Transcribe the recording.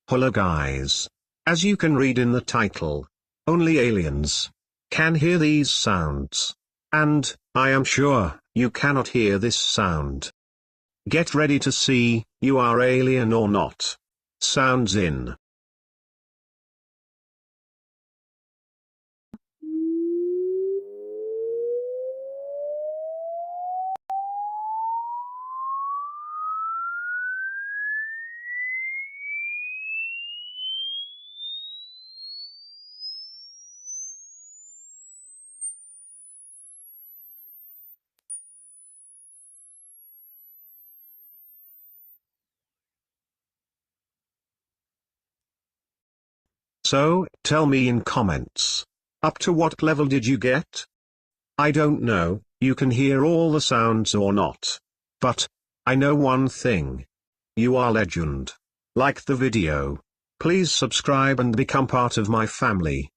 Hello guys. As you can read in the title, only aliens can hear these sounds. And, I am sure, you cannot hear this sound. Get ready to see, you are alien or not. Sounds in. So, tell me in comments. Up to what level did you get? I don't know, you can hear all the sounds or not. But, I know one thing. You are legend. Like the video. Please subscribe and become part of my family.